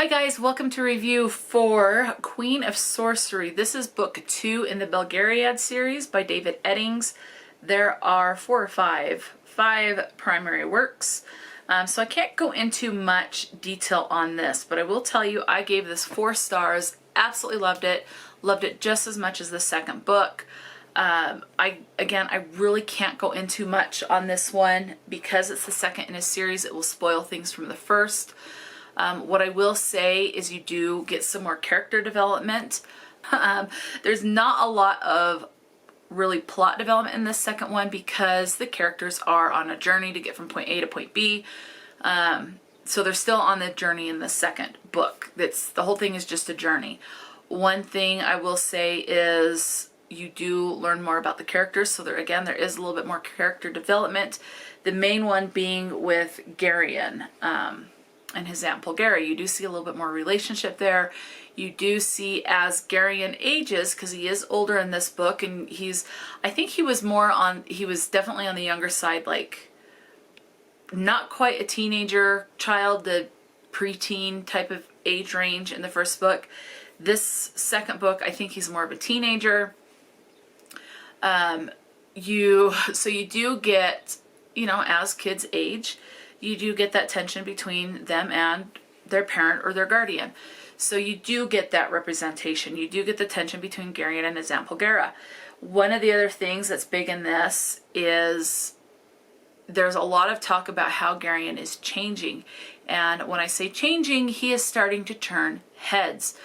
Hi guys, welcome to review for Queen of Sorcery. This is book 2 in the Belgariad series by David Eddings. There are five primary works. So I can't go into much detail on this, but I will tell you I gave this 4 stars, absolutely loved it just as much as the second book. I really can't go into much on this one because it's the second in a series. It will spoil things from the first. What I will say is you do get some more character development. There's not a lot of really plot development in this second one because the characters are on a journey to get from point A to point B. So they're still on the journey in the second book. The whole thing is just a journey. One thing I will say is you do learn more about the characters. So there is a little bit more character development. The main one being with Garion. And his Aunt Belgariad. You do see a little bit more relationship there. You do see as Garion ages, because he is older in this book, and I think he was definitely on the younger side, like not quite a teenager child, the preteen type of age range in the first book. This second book, I think he's more of a teenager. You do get, as kids age, you do get that tension between them and their parent or their guardian. So you do get that representation. You do get the tension between Garion and his Aunt Belgariad. One of the other things that's big in this is there's a lot of talk about how Garion is changing. And when I say changing, he is starting to turn heads.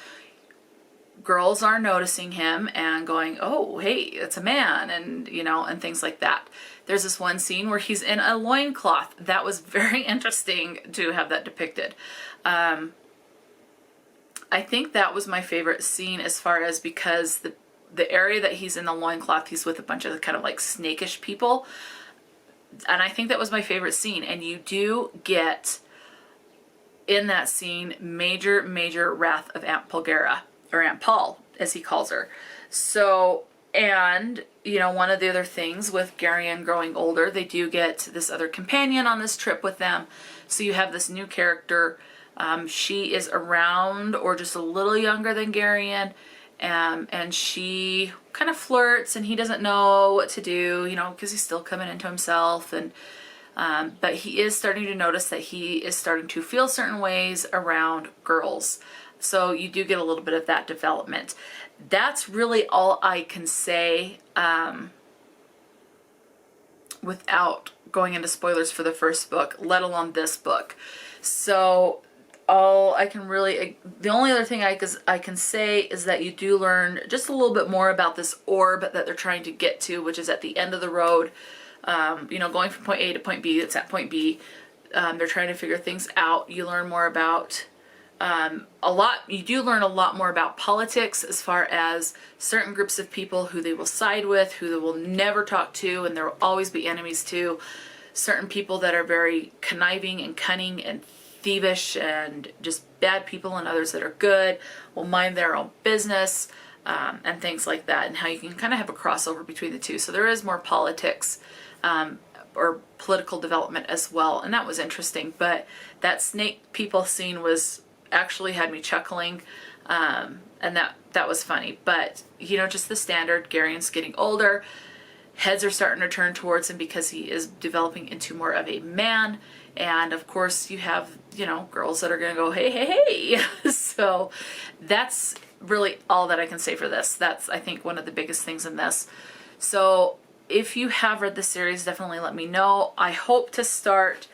Girls are noticing him and going, oh, hey, it's a man, and and things like that. There's this one scene where he's in a loincloth. That was very interesting to have that depicted. I think that was my favorite scene as far as because the area that he's in the loincloth, he's with a bunch of kind of like snakish people. And I think that was my favorite scene. And you do get in that scene major wrath of Aunt Belgariad, or Aunt Paul, as he calls her. So, and, one of the other things with Garion growing older, they do get this other companion on this trip with them. So you have this new character. She is around or just a little younger than Garion. And she kind of flirts and he doesn't know what to do, because he's still coming into himself. And but he is starting to notice that he is starting to feel certain ways around girls. So you do get a little bit of that development. That's really all I can say without going into spoilers for the first book, let alone this book. So the only other thing I can say is that you do learn just a little bit more about this orb that they're trying to get to, which is at the end of the road. Going from point A to point B, it's at point B. They're trying to figure things out. You learn more about you do learn a lot more about politics as far as certain groups of people who they will side with, who they will never talk to, and there will always be enemies to. Certain people that are very conniving and cunning and thievish and just bad people, and others that are good, will mind their own business, and things like that, and how you can kind of have a crossover between the two. So there is more politics, or political development as well, and that was interesting. But that snake people scene actually had me chuckling, and that was funny. But just the standard, Garion's getting older, heads are starting to turn towards him because he is developing into more of a man. And of course you have girls that are gonna go hey. So that's really all that I can say for this. That's, I think, one of the biggest things in this. So if you have read the series, definitely let me know. I hope to start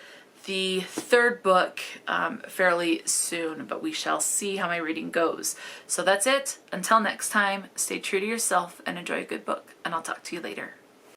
the third book fairly soon, but we shall see how my reading goes. So that's it. Until next time, stay true to yourself and enjoy a good book, and I'll talk to you later.